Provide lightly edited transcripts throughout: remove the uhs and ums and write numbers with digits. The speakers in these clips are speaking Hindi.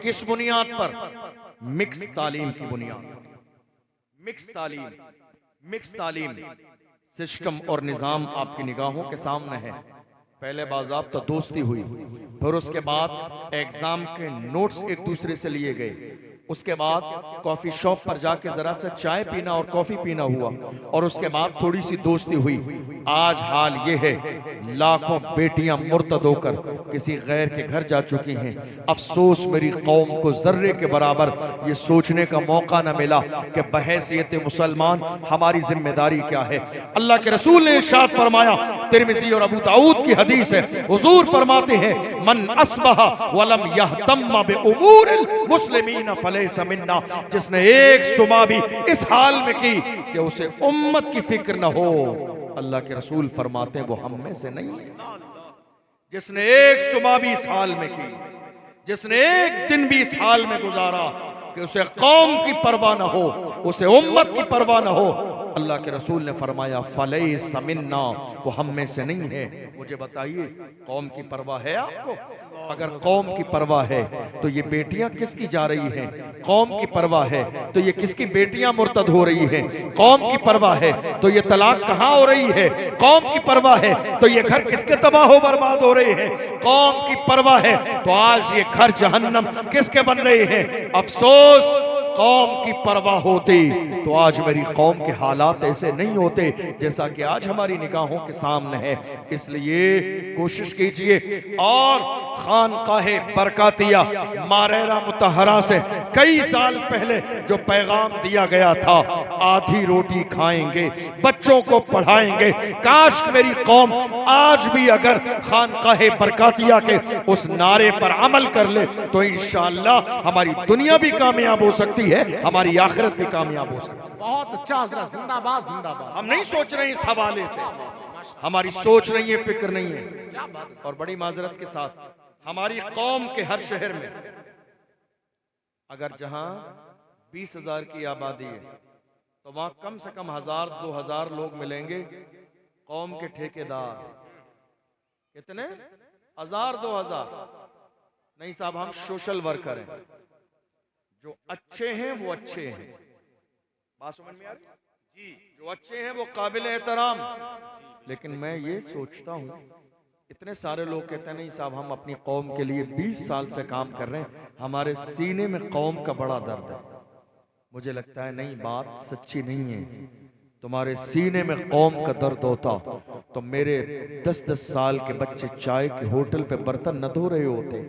किस बुनियाद पर? मिक्स तालीम की बुनियाद। मिक्स तालीम, मिक्स तालीम सिस्टम और निज़ाम आपकी निगाहों के सामने है। पहले बाज़ाब्ता दोस्ती हुई, फिर उसके बाद एग्जाम के नोट्स एक दूसरे से लिए गए, उसके बाद कॉफी शॉप पर जाके जरा सा चाय पीना और कॉफी पीना हुआ, और उसके बाद थोड़ी सी दोस्ती हुई। आज हाल ये है, लाखों बेटियां मुर्तद होकर किसी गैर के घर जा चुकी हैं। अफसोस मेरी कौम को जर्रे के बराबर ये सोचने का मौका न मिला कि बहैसियत मुसलमान हमारी जिम्मेदारी क्या है। अल्लाह के रसूल ने इरशाद फरमाया, तिरमिज़ी और अबू दाऊद की हदीस है, हुजूर फरमाते हैं, मन अस्बहा वलम यहतम बिउमूरिल मुस्लिमीन फलैसा मिन्ना, जिसने एक सुबह भी इस हाल में की कि उसे उम्मत की फिक्र न हो, अल्लाह के रसूल फरमाते हैं वो हम में से नहीं है। जिसने एक सुबह भी इस हाल में की, जिसने एक दिन भी इस हाल में गुजारा कि उसे कौम की परवाह न हो, उसे उम्मत की परवाह न हो, अल्लाह के रसूल ने फरमाया फलैसा मिन्ना, वो हम में से नहीं है। मुझे बताइए, कौम की परवाह है आपको? अगर कौम की परवाह है तो ये बेटियां किसकी जा रही हैं? कौम की परवाह है तो ये किसकी बेटियां मुर्तद हो रही हैं? कौम की परवाह है तो ये तलाक कहां हो रही है? कौम की परवाह है तो ये घर किसके तबाह हो बर्बाद हो रहे हैं? कौम की परवाह है तो आज ये घर जहन्नम किसके बन रहे हैं? अफसोस, कौम की परवाह होती तो आज मेरी कौम के हालात ऐसे नहीं होते जैसा कि आज हमारी निगाहों के सामने है। इसलिए कोशिश कीजिए और खानकाहे बरकातिया मारेरा मुतहरा से कई साल पहले जो पैगाम दिया गया था, आधी रोटी खाएंगे, बच्चों को पढ़ाएंगे, काश मेरी कौम आज भी अगर खानकाहे बरकातिया के उस नारे पर अमल कर ले तो इंशाअल्लाह हमारी दुनिया भी कामयाब हो सकती है, हमारी आखिरत भी कामयाब हो सकती है। बहुत अच्छा हज़रत, जिंदाबाद जिंदाबाद। हम नहीं सोच रहे इस हवाले से, हमारी सोच नहीं है, फिक्र नहीं है। और बड़ी माजरत के साथ हमारी कौम के हर शहर में अगर जहां 20,000 की आबादी है तो वहां कम से कम 1,000-2,000 लोग मिलेंगे कौम के ठेकेदार। कितने? 1,000-2,000 नहीं साहब, हम सोशल वर्कर हैं। जो अच्छे हैं वो अच्छे हैं, बात समझ में आ रही जी? जो अच्छे हैं वो काबिल एहतराम। लेकिन मैं ये सोचता हूँ, इतने सारे लोग कहते हैं नहीं साहब हम अपनी कौम के लिए 20 साल से काम कर रहे हैं, हमारे सीने में कौम का बड़ा दर्द है। मुझे लगता है नहीं, बात सच्ची नहीं है। तुम्हारे सीने में कौम का दर्द होता तो मेरे 10-10 साल के बच्चे चाय के होटल पे बर्तन न धो रहे होते।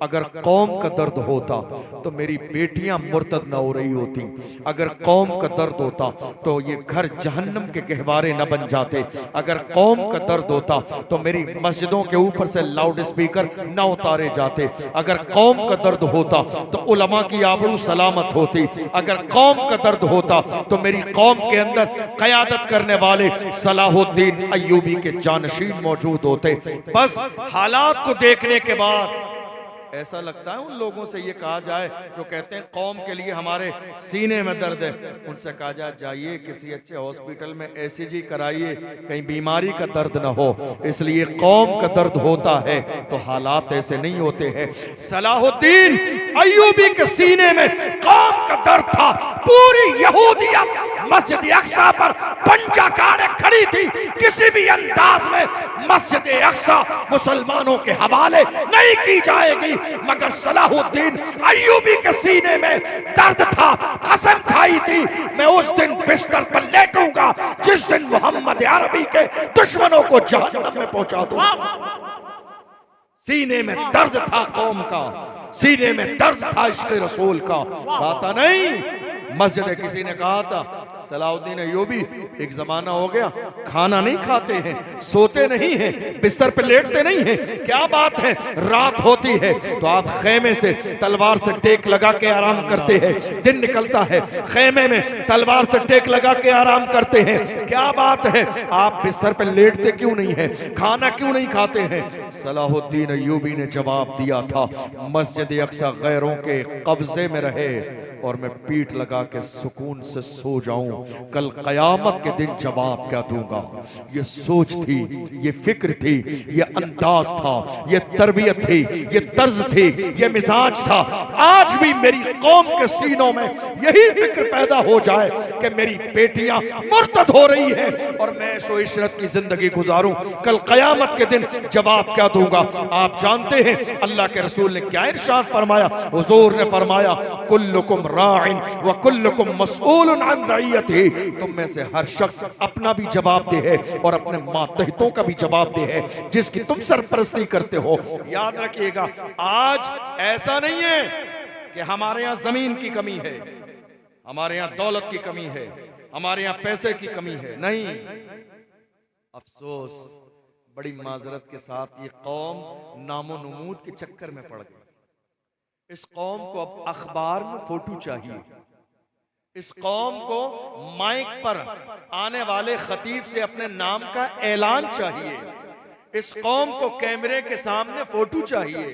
अगर कौम का दर्द होता तो मेरी बेटियां मुर्तद न हो रही होती। अगर कौम का दर्द होता तो ये घर जहन्नम के गहवारे न बन जाते। अगर कौम का दर्द होता तो मेरी मस्जिदों के ऊपर से लाउड स्पीकर न उतारे जाते। अगर कौम का दर्द होता तो उलमा की आबरू सलामत होती। अगर कौम का दर्द होता तो मेरी कौम के अंदर क़यादत करने वाले सलाहुद्दीन अय्यूबी के जानशीन मौजूद होते। बस हालात को देखने के बाद ऐसा लगता है उन लोगों से ये कहा जाए जो कहते हैं कौम के लिए हमारे सीने में दर्द है, उनसे कहा जाए जाइए किसी अच्छे हॉस्पिटल में ECG कराइए, कहीं बीमारी का दर्द ना हो। इसलिए कौम का दर्द होता है तो हालात ऐसे नहीं होते हैं। सलाहुद्दीन अय्यूबी के सीने में कौम का दर्द था। पूरी यहूदियत मस्जिद अक्सा पर पंजा गाड़े खड़ी थी। किसी भी अंदाज में मस्जिद अक्सा मुसलमानों के हवाले नहीं की जाएगी, मगर सलाहुद्दीन अय्यूबी के सीने में दर्द था। कसम खाई थी मैं उस दिन बिस्तर पर लेटूंगा जिस दिन मोहम्मद अरबी के दुश्मनों को जहन्नम में पहुंचा दूंगा। सीने में दर्द था कौम का, सीने में दर्द था इश्क़ रसूल का। पता नहीं मस्जिद किसी ने कहा था सलाहुद्दीन अय्यूबी एक जमाना हो गया खाना नहीं खाते हैं, सोते नहीं हैं, बिस्तर पे लेटते नहीं हैं। क्या बात है, रात होती है तो आप खेमे से तलवार से टेक लगा के आराम करते हैं। दिन निकलता है खेमे में तलवार से टेक लगा के आराम करते हैं। क्या बात है, आप बिस्तर पे लेटते क्यों नहीं है, खाना क्यों नहीं खाते हैं? सलाहुद्दीन अय्यूबी ने जवाब दिया था मस्जिद अक्सा गैरों के कब्जे में रहे और मैं पीठ लगा के सुकून से सो जाऊं जाऊं, कल कयामत के दिन जवाब क्या दूंगा। ये सोच थी, ये फिक्र थी, ये अंदाज था, ये तरबियत थी, ये तर्ज थी, ये मिजाज था। आज भी मेरी कौम के सीनों में यही फिक्र पैदा हो जाए कि मेरी बेटियां मुर्तद हो रही हैं और मैं ऐशो इशरत की जिंदगी गुजारूं, कल कयामत के दिन जवाब क्या दूंगा। आप जानते हैं अल्लाह के रसूल ने क्या इरशाद फरमाया। हुजूर ने फरमाया कुल्लुकुम राइन व कुल्लुकुम मसऊलुन अन रइयतिही, तुम में से हर शख्स अपना भी जवाबदेह है और अपने मातहतों का भी जवाबदेह है जिसकी तुम सरपरस्ती करते हो। याद रखिएगा, आज ऐसा नहीं है कि हमारे यहाँ जमीन की कमी है, हमारे यहाँ दौलत की कमी है, हमारे यहाँ पैसे की कमी है, नहीं। अफसोस, बड़ी माजरत के साथ ये कौम नामो नमूद के चक्कर में पड़ गई। इस कौम को अब अखबार में फोटो चाहिए, इस कौम को माइक पर आने वाले खतीब से अपने नाम का ऐलान चाहिए, इस कौम को कैमरे के सामने फोटो चाहिए,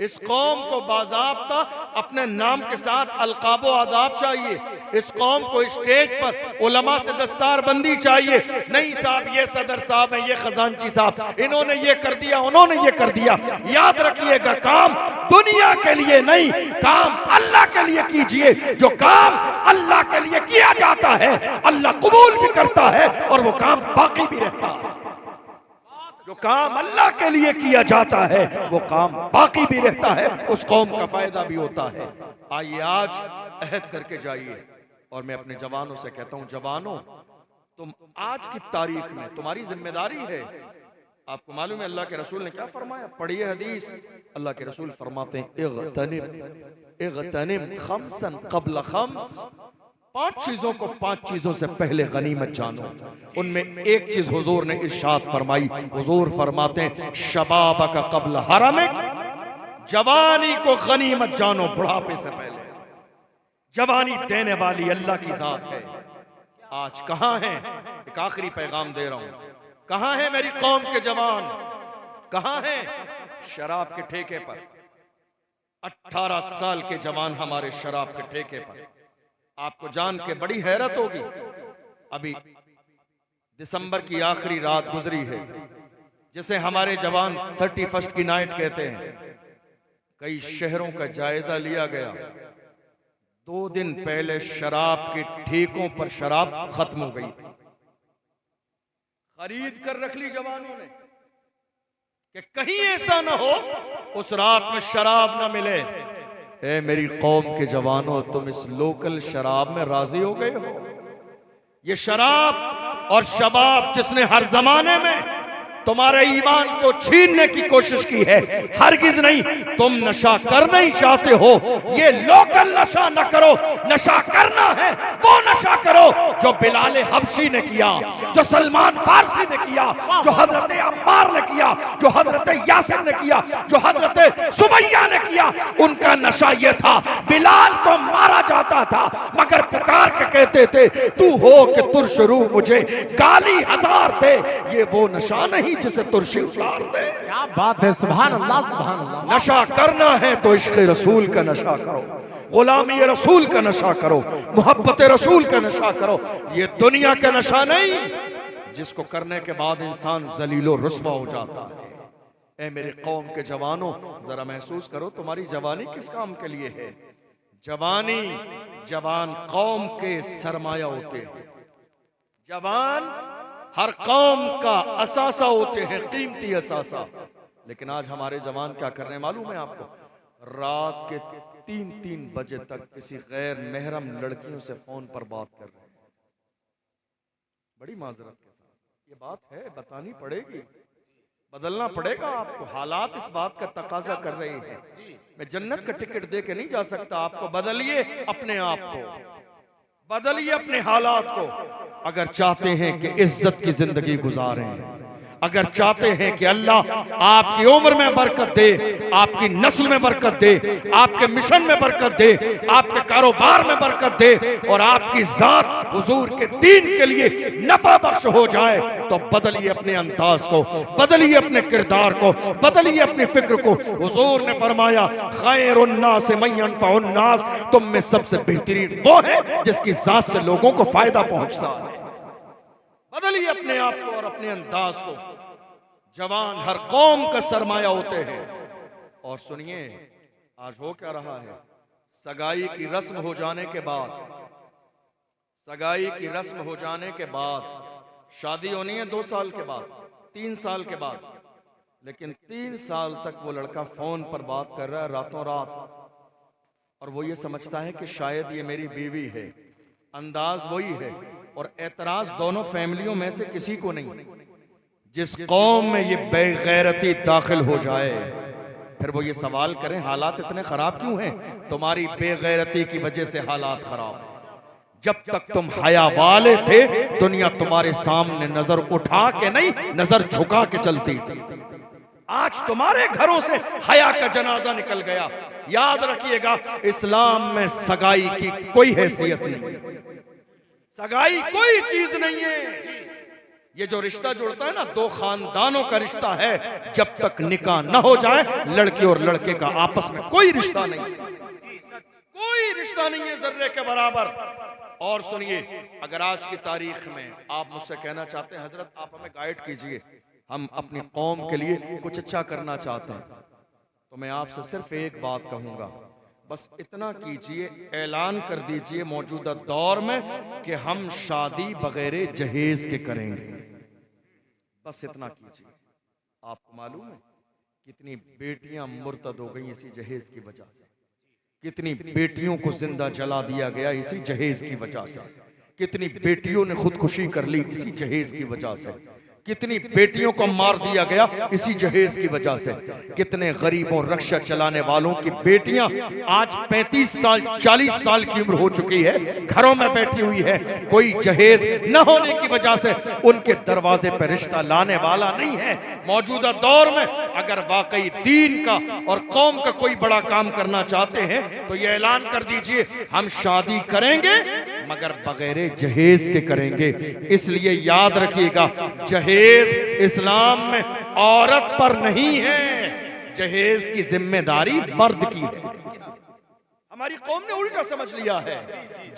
इस कौम को बाज़ाब्ता अपने नाम के साथ अलकाब व आदाब चाहिए, इस कौम को स्टेज पर उलमा से दस्तारबंदी चाहिए। नहीं साहब, ये सदर साहब हैं, ये खजांची साहब, इन्होंने ये कर दिया, उन्होंने ये कर दिया। याद रखिएगा, काम दुनिया के लिए नहीं, काम अल्लाह के लिए कीजिए। जो काम अल्लाह के लिए किया जाता है अल्लाह कबूल भी करता है और वो काम बाकी भी रहता है। जो काम अल्लाह के लिए किया जाता है वो काम बाकी भी रहता है, उस कौम का फायदा भी होता है। आइए आज अहद करके जाइए। और मैं अपने जवानों से कहता हूं, जवानों, तुम आज की तारीख में तुम्हारी जिम्मेदारी है। आपको मालूम है अल्लाह के रसूल ने क्या फरमाया, पढ़िए हदीस। अल्लाह के रसूल फरमाते हैं इग़तनिम खम्सन क़ब्ल खम्स, 5 चीजों को 5 चीजों से पहले गनीमत जानो। उनमें एक चीज हुजूर ने इरशाद फरमाई। हुजूर फरमाते हैं शबाबक क़ब्ल हरमिक, जवानी को गनीमत जानो बुढ़ापे से पहले। जवानी देने वाली अल्लाह की जात है। आज कहां है, एक आखिरी पैगाम दे रहा हूं, कहां है मेरी कौम के जवान, कहां है? शराब के ठेके पर 18 साल के जवान हमारे शराब के ठेके पर। आपको जान के बड़ी हैरत होगी, अभी दिसंबर की आखिरी रात गुजरी है, जिसे हमारे जवान 31st की नाइट कहते हैं। कई शहरों का जायजा लिया गया, 2 दिन पहले शराब के ठेकों पर शराब खत्म हो गई थी। खरीद कर रख ली जवानों ने कि कहीं ऐसा ना हो उस रात में शराब ना मिले। ए मेरी कौम के जवानों, तुम इस लोकल शराब में राजी हो गए हो? ये शराब और शबाब जिसने हर जमाने में तुम्हारे ईमान को छीनने की कोशिश की है, हरगिज नहीं। तुम नशा करना ही चाहते हो, ये लोकल नशा न करो। नशा करना है वो नशा करो जो बिलाल हबशी ने किया, जो सलमान फारसी ने किया, जो हजरत अम्मार ने किया, जो हजरत यासिर ने किया, जो हजरत सुमैया ने किया। उनका नशा ये था, बिलाल को मारा जाता था मगर पुकार के कहते थे तू हो कि तुरशरू मुझे गाली हजार दे। ये वो नशा नहीं जिसे तुर्शी उतार दे। क्या बात है, सुभान अल्लाह, सुभान अल्लाह। नशा करना है तो इश्क रसूल का नशा करो, गुलामी रसूल का नशा करो, मोहब्बत रसूल का नशा करो। ये दुनिया का नशा नहीं जिसको करने के बाद इंसान जलीलो रुस्वा हो जाता है। ए मेरे कौम के जवानों, जरा महसूस करो तुम्हारी जवानी किस काम के लिए है। जवानी, जवान कौम के सरमाया होते हैं। जवान हर कौम का असासा होते हैं, कीमती असासा। लेकिन आज हमारे जवान क्या कर रहे हैं मालूम है आपको? रात के 3-3 बजे तक किसी गैर महरम लड़कियों से फोन पर बात कर रहे हैं। बड़ी माजरत के साथ ये बात है, बतानी पड़ेगी, बदलना पड़ेगा आपको। हालात इस बात का तकाजा कर रहे हैं। मैं जन्नत का टिकट दे के नहीं जा सकता आपको। बदलिए अपने आप को, बदलिए अपने हालात को। अगर चाहते हैं कि इज्जत की जिंदगी गुजारें, अगर चाहते हैं कि अल्लाह आपकी उम्र में बरकत दे, आपकी नस्ल में बरकत दे, आपके मिशन में बरकत दे, आपके कारोबार में बरकत दे और आपकी जात हुजूर के दीन के लिए नफा बख्श हो जाए, तो बदलिए अपने अंदाज को, बदलिए अपने किरदार को, बदलिए अपनी फिक्र को। हुजूर ने फरमाया खैरुन्नास मन यनफउन्नास, तुम में सबसे बेहतरीन वो है जिसकी जात से लोगों को फायदा पहुंचता है। बदलिए अपने आप को और अपने अंदाज को। जवान हर कौम का सरमाया होते हैं। और सुनिए, आज हो क्या रहा है, सगाई की रस्म हो जाने के बाद, सगाई की रस्म हो जाने के बाद शादी होनी है 2 साल के बाद, 3 साल के बाद, लेकिन 3 साल तक वो लड़का फोन पर बात कर रहा है रातों रात, और वो ये समझता है कि शायद ये मेरी बीवी है। अंदाज वही है, और एतराज दोनों फैमिलियों में से किसी को नहीं। जिस कौम में ये बेगैरती दाखिल हो जाए, फिर वो ये सवाल करें हालात इतने खराब क्यों हैं? तुम्हारी बेगैरती की वजह से हालात खराब। जब तक तुम हया वाले थे, दुनिया तुम्हारे सामने नजर उठा के नहीं, नजर झुका के चलती थी। आज तुम्हारे घरों से हया का जनाजा निकल गया। याद रखिएगा, इस्लाम में सगाई की कोई हैसियत नहीं, सगाई कोई चीज नहीं है। ये जो रिश्ता जुड़ता है ना, 2 खानदानों का रिश्ता है, जब तक निकाह न हो जाए लड़के और लड़के का आपस में कोई रिश्ता नहीं, कोई रिश्ता नहीं है जर्रे के बराबर। और सुनिए, अगर आज की तारीख में आप मुझसे कहना चाहते हैं हजरत आप हमें गाइड कीजिए, हम अपनी कौम के लिए कुछ अच्छा करना चाहते हैं, तो मैं आपसे सिर्फ एक बात कहूंगा, बस इतना कीजिए, ऐलान कर दीजिए मौजूदा दौर में कि हम शादी बगैर जहेज के करेंगे। बस इतना कीजिए। आपको मालूम है कितनी बेटियां मुर्तद हो गई इसी जहेज की वजह से, कितनी बेटियों को जिंदा जला दिया गया इसी जहेज की वजह से, कितनी बेटियों ने खुदकुशी कर ली इसी जहेज की वजह से, कितनी बेटियों को मार दिया गया इसी जहेज की वजह से, कितने गरीबों रक्षा चलाने वालों की बेटियां आज 35 साल 40 साल की उम्र हो चुकी है, घरों में बैठी हुई है, कोई जहेज न होने की वजह से उनके दरवाजे पर रिश्ता लाने वाला नहीं है। मौजूदा दौर में अगर वाकई दीन का और कौम का कोई बड़ा काम करना चाहते हैं तो ये ऐलान कर दीजिए, हम शादी करेंगे मगर बगैर जहेज के करेंगे। इसलिए याद रखिएगा, जहेज इस्लाम में औरत पर नहीं है, जहेज की जिम्मेदारी मर्द की है। हमारी कौम ने उल्टा समझ लिया है,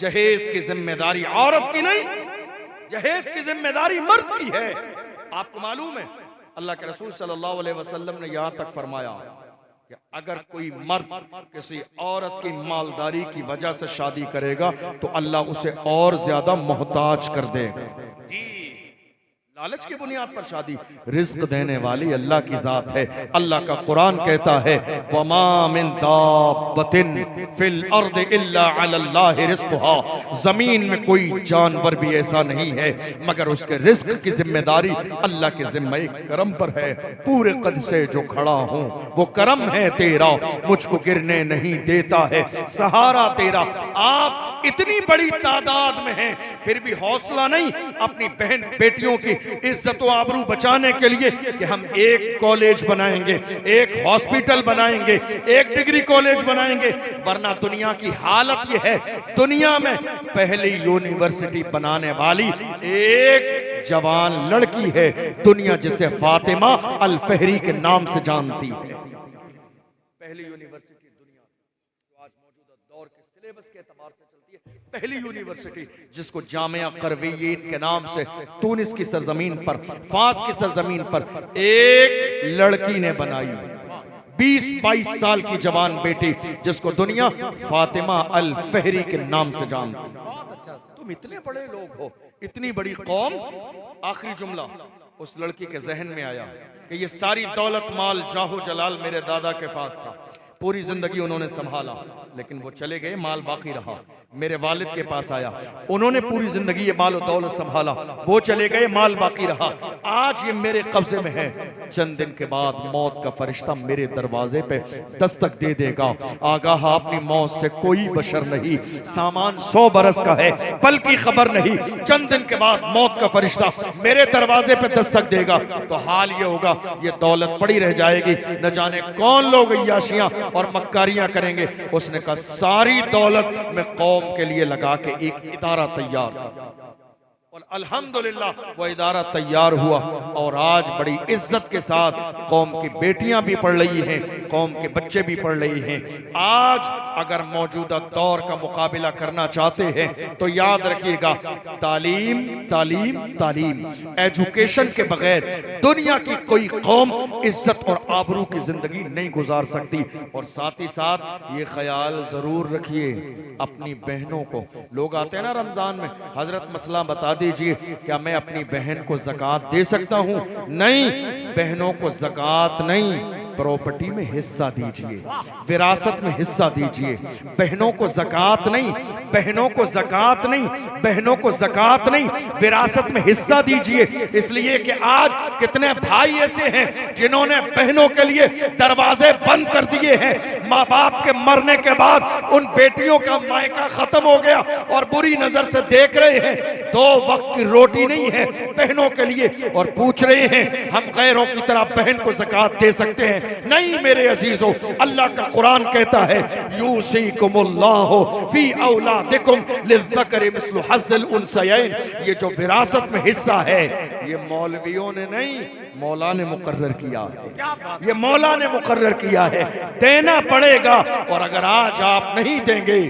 जहेज की जिम्मेदारी औरत की नहीं, जहेज की जिम्मेदारी मर्द की है। आपको मालूम है अल्लाह के रसूल सल्लल्लाहु अलैहि वसल्लम ने यहां तक फरमाया कि अगर कोई मर्द किसी औरत की मालदारी की वजह से शादी करेगा तो अल्लाह उसे और ज्यादा मोहताज कर देगा। लालच की बुनियाद पर शादी, रिज्क देने वाली अल्लाह की जात है। अल्लाह का कुरान कहता है, वमा मिन दाब्बतिन फिल अर्द इल्ला अलल्लाहि रिज़्क़ुहा, जमीन में कोई जानवर भी ऐसा नहीं है मगर उसके रिज्क की जिम्मेदारी अल्लाह के जिम्मे करम पर है। पूरे कद से जो खड़ा हूँ वो करम है तेरा, मुझको गिरने नहीं देता है सहारा तेरा। आप इतनी बड़ी तादाद में हैं, फिर भी हौसला नहीं अपनी बहन बेटियों की इज्जत व आबरू बचाने के लिए कि हम एक कॉलेज बनाएंगे, एक हॉस्पिटल बनाएंगे, एक डिग्री कॉलेज बनाएंगे। वरना दुनिया की हालत यह है, दुनिया में पहली यूनिवर्सिटी बनाने वाली एक जवान लड़की है दुनिया जिसे फातिमा अल फहरी के नाम से जानती है। पहली यूनिवर्सिटी दुनिया जो आज मौजूदा दौर के सिलेबस के एतबार से चलती है, पहली यूनिवर्सिटी जिसको जामिया करवीयीन के नाम से तूनिस की सरजमीन पर, फास की सरजमीन पर एक लड़की ने बनाई। 20-22 साल की जवान बेटी जिसको दुनिया फातिमा अल फहरी के नाम से जानती है। तुम इतने बड़े लोग हो, इतनी बड़ी कौम। आखिरी जुमला उस लड़की के जहन में आया कि ये सारी दौलत माल जाहो जलाल मेरे दादा के पास था, पूरी जिंदगी उन्होंने संभाला, लेकिन वो चले गए, माल बाकी रहा। मेरे वालिद के पास आया, उन्होंने पूरी जिंदगी ये माल और दौलत संभाला, वो चले गए, माल बाकी रहा। आज ये मेरे कब्जे में है, चंद दिन के बाद मौत का फरिश्ता मेरे दरवाजे पे दस्तक दे देगा। आगाह अपनी मौत से कोई बशर नहीं, सामान 100 बरस का है पल की खबर नहीं। चंद दिन के बाद मौत का फरिश्ता मेरे दरवाजे पे दस्तक देगा तो हाल ये होगा, ये दौलत पड़ी रह जाएगी, न जाने कौन लोग अय्याशियां और मक्कारियां करेंगे। उसने कहा सारी दौलत मैं कौम के लिए लगा के एक इदारा तैयार कर, और अल्हम्दुलिल्लाह वो इदारा तैयार हुआ और आज बड़ी इज्जत के साथ कौम की बेटियां भी पढ़ रही हैं, कौम के बच्चे भी पढ़ रही हैं। आज अगर मौजूदा दौर का मुकाबला करना चाहते हैं तो याद रखिएगा, तालीम तालीम तालीम, एजुकेशन के बगैर दुनिया की कोई कौम इज्जत और आबरू की जिंदगी नहीं गुजार सकती। और साथ ही साथ ये ख्याल जरूर रखिए अपनी बहनों को, लोग आते हैं ना रमजान में, हजरत मसला बता दीजिए क्या मैं अपनी बहन को ज़कात दे सकता हूं? नहीं, बहनों को ज़कात नहीं, प्रॉपर्टी में हिस्सा दीजिए, विरासत में हिस्सा दीजिए। बहनों को ज़कात नहीं, बहनों को ज़कात नहीं, बहनों को ज़कात नहीं, विरासत में हिस्सा दीजिए। इसलिए कि आज कितने भाई ऐसे हैं जिन्होंने बहनों के लिए दरवाजे बंद कर दिए हैं। माँ बाप के मरने के बाद उन बेटियों का मायका खत्म हो गया और बुरी नजर से देख रहे हैं, 2 वक्त की रोटी नहीं है बहनों के लिए, और पूछ रहे हैं हम गैरों की तरह बहन को ज़कात दे सकते हैं? नहीं मेरे अजीजों, अल्लाह का कुरान कहता है यूसीकुमुल्लाहु फी औलादिकुम लिज़्ज़करि मिस्लु हज़्ज़िल उन्सयैन। ये जो विरासत में हिस्सा है ये मौलवियों ने नहीं, मौला ने मुकर्रर किया है, ये मौला ने मुकर्रर किया है, देना पड़ेगा। और अगर आज आप नहीं देंगे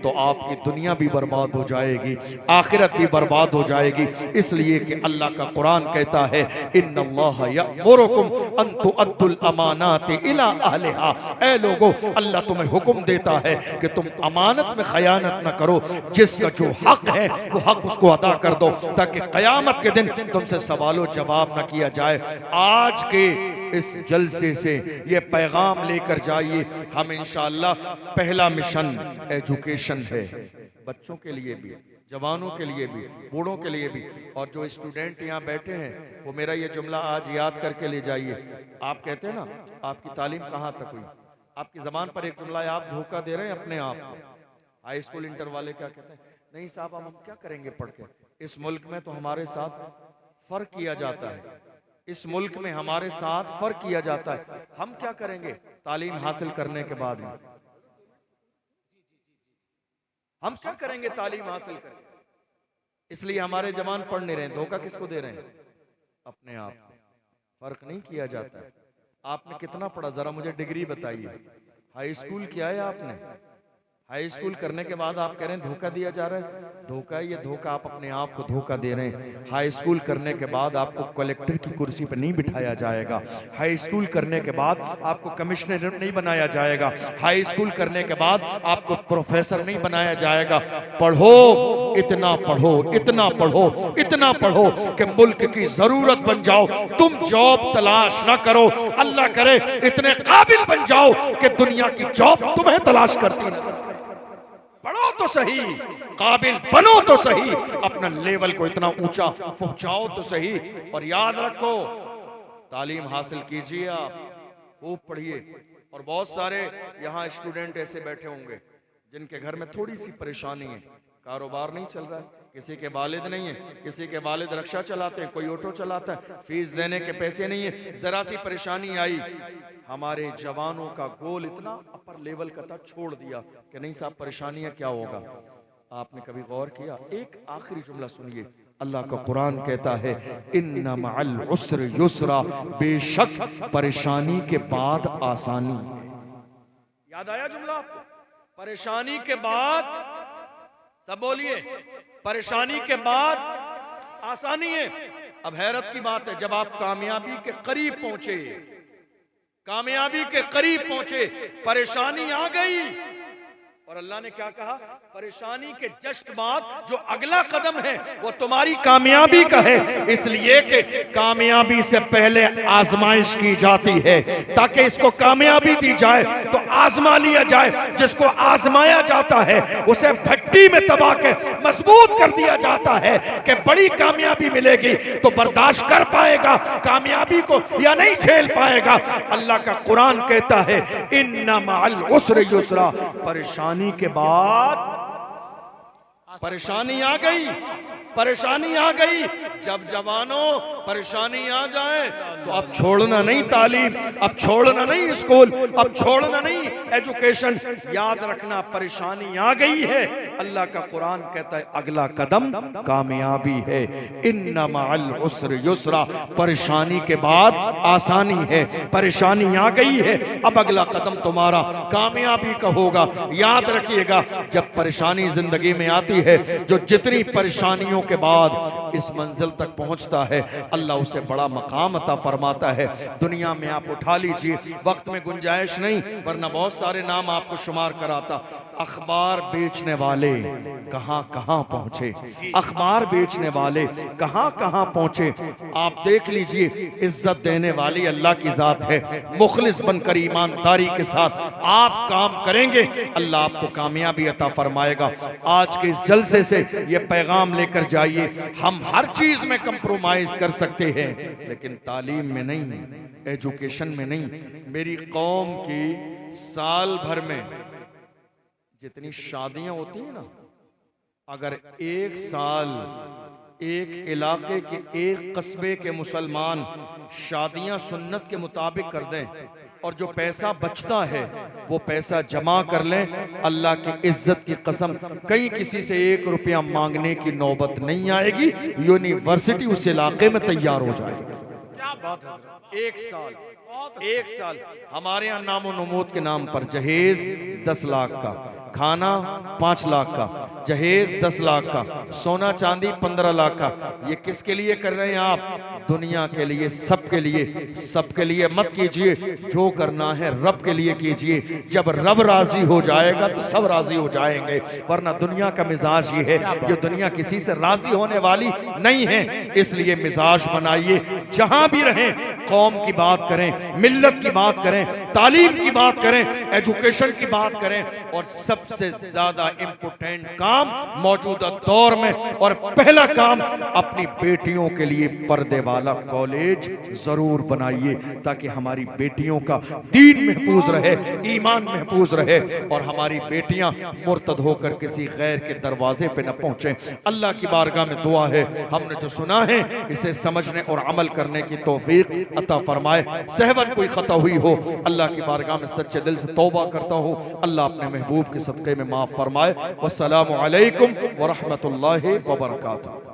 तो आपकी दुनिया भी बर्बाद हो जाएगी, आखिरत भी बर्बाद हो जाएगी। इसलिए कि अल्लाह का कुरान कहता है इन्नल्लाह यअमुरुकुम अन तुअद्दुल अमानाति इला अहलिहा। ऐ लोगों, अल्लाह तुम्हें हुक्म देता है कि तुम अमानत में खयानत न करो, जिसका जो हक है वो हक उसको अदा कर दो, ताकि क़यामत के दिन तुमसे सवालो जवाब न किया जाए। आज के इस जलसे से ये पैगाम लेकर जाइए, हम इंशाअल्लाह पहला मिशन एजुकेशन है, बच्चों के लिए भी, जवानों के लिए भी, बूढ़ों के लिए भी। और जो स्टूडेंट यहाँ बैठे हैं वो मेरा ये जुमला आज याद करके ले जाइए। आप कहते हैं ना आपकी तालीम कहाँ तक हुई, आपकी ज़बान पर एक जुमला है, आप धोखा दे रहे हैं अपने आप को। हाई स्कूल इंटर वाले क्या कहते हैं, नहीं साहब हम क्या करेंगे पढ़ के, इस मुल्क में तो हमारे साथ फर्क किया जाता है, इस मुल्क में हमारे साथ फर्क किया जाता है, हम क्या करेंगे तालीम हासिल करने के बाद में, हम क्या करेंगे तालीम हासिल करके? इसलिए हमारे जवान पढ़ नहीं रहे, धोखा किसको दे रहे हैं? अपने आप को। फर्क नहीं किया जाता है। आपने कितना पढ़ा जरा मुझे डिग्री बताइए, हाई स्कूल किया है आपने? हाई स्कूल करने के बाद आप कह रहे हैं धोखा दिया जा रहा है, धोखा ये धोखा, आप अपने आप को धोखा दे रहे हैं। हाई स्कूल करने के बाद आपको कलेक्टर की कुर्सी पर नहीं बिठाया जाएगा, हाई स्कूल करने के बाद आपको कमिश्नर नहीं बनाया जाएगा, हाई स्कूल करने के बाद आपको प्रोफेसर नहीं बनाया जाएगा। पढ़ो, इतना पढ़ो, इतना पढ़ो, इतना पढ़ो कि मुल्क की जरूरत बन जाओ। तुम जॉब तलाश ना करो, अल्लाह करे इतने काबिल बन जाओ कि दुनिया की जॉब तुम्हें तलाश करती ना। पढ़ो तो सही, काबिल बनो तो सही, अपना लेवल को इतना ऊंचा पहुंचाओ तो सही। और याद रखो, तालीम हासिल कीजिए, आप खूब पढ़िए। और बहुत सारे यहाँ स्टूडेंट ऐसे बैठे होंगे जिनके घर में थोड़ी सी परेशानी है, कारोबार नहीं चल रहा है, किसी के वालिद नहीं है, किसी के वालिद रक्षा चलाते हैं, कोई ऑटो चलाता है, फीस देने के पैसे नहीं है, जरा सी परेशानी आई, हमारे जवानों का गोल इतना अपर लेवल का था, छोड़ दिया कि नहीं साहब परेशानी है, क्या होगा? आपने कभी गौर किया? एक आखिरी जुमला सुनिए, अल्लाह का कुरान कहता है इन्ना मअल उस्र युस्रा, बेशक परेशानी के बाद आसानी। याद आया जुमला आपको? परेशानी के बाद, सब बोलिए, परेशानी के बाद आसानी है। अब हैरत की बात है, जब आप कामयाबी के करीब पहुंचे, कामयाबी के करीब पहुंचे, परेशानी आ गई और और अल्लाह ने क्या कहा, परेशानी के जस्ट बाद जो अगला कदम है वो तुम्हारी कामयाबी का है, इसलिए कि कामयाबी से पहले आजमाइश की जाती है ताकि इसको कामयाबी दी जाए तो आजमा लिया जाए। जिसको आजमाया जाता है उसे भट्टी में दबा के मजबूत कर दिया जाता है कि बड़ी कामयाबी मिलेगी तो बर्दाश्त कर पाएगा कामयाबी को या नहीं झेल पाएगा। अल्लाह का कुरान कहता है इन्ना मअल उस्र युस्रा, परेशानी के बाद परेशानी आ गई, परेशानी आ गई। जब जवानों परेशानी आ जाए तो अब छोड़ना नहीं तालीम, अब छोड़ना नहीं स्कूल, अब छोड़ना नहीं एजुकेशन। याद रखना परेशानी आ गई है, अल्लाह का कुरान कहता है अगला कदम कामयाबी है। इन्ना मअल उस्र युस्रा, परेशानी के बाद आसानी है। परेशानी आ गई है, अब अगला कदम तुम्हारा कामयाबी का होगा। याद रखिएगा जब परेशानी जिंदगी में आती है, जो जितनी परेशानियों के बाद इस मंजिल तक पहुंचता है अल्लाह उसे बड़ा मकाम अता फरमाता है। दुनिया में आप उठा लीजिए, वक्त में गुंजाइश नहीं वरना बहुत सारे नाम आपको शुमार कराता। अखबार बेचने वाले कहां कहां पहुंचे, अखबार बेचने वाले कहां कहां पहुंचे। आप देख लीजिए, इज्जत देने वाली अल्लाह की जात है। मुखलिस बनकर ईमानदारी के साथ आप काम करेंगे अल्लाह आपको कामयाबी अता फरमाएगा। आज के इस जलसे से ये पैगाम लेकर जाइए, हम हर चीज में कंप्रोमाइज कर सकते हैं लेकिन तालीम में नहीं, एजुकेशन में नहीं। मेरी कौम की साल भर में जितनी शादियां होती हैं ना, अगर एक साल एक इलाके के एक कस्बे के मुसलमान शादियां सुन्नत के मुताबिक कर दें और जो पैसा बचता है वो पैसा जमा कर लें, अल्लाह की इज्जत की कसम कहीं किसी से 1 रुपया मांगने की नौबत नहीं आएगी। यूनिवर्सिटी उस इलाके में तैयार हो जाएगी। क्या बात है, एक साल हमारे यहाँ नामो नमूद के नाम पर जहेज 10 लाख का, खाना 5 लाख का, जहेज 10 लाख का, सोना चांदी 15 लाख का। ये किसके लिए कर रहे हैं आप? दुनिया के लिए, सबके लिए। सबके लिए मत कीजिए, जो करना है रब के लिए कीजिए। जब रब राजी हो जाएगा तो सब राजी हो जाएंगे, वरना दुनिया का मिजाज ये है, ये दुनिया किसी से राजी होने वाली नहीं है। इसलिए मिजाज बनाइए, जहां भी रहें कौम की बात करें, मिल्लत की बात करें, तालीम की बात करें, एजुकेशन की बात करें। और सबसे ज्यादा इंपोर्टेंट काम मौजूदा दौर में और पहला काम, अपनी बेटियों के लिए पर्दे वाला कॉलेज जरूर बनाइए ताकि हमारी बेटियों का दीन महफूज रहे, ईमान महफूज रहे और हमारी बेटियां मुर्तद होकर किसी गैर के दरवाजे पे न पहुंचे। अल्लाह की बारगाह में दुआ है, हमने जो सुना है इसे समझने और अमल करने की तौफीक अता फरमाए। सहवन कोई खता हुई हो अल्लाह की बारगाह में सच्चे दिल से तौबा करता हूँ, अल्लाह अपने महबूब के सदक़े में माफ फरमाए। वस्सलामु अलैकुम व रहमतुल्लाहि व बरकातुहू।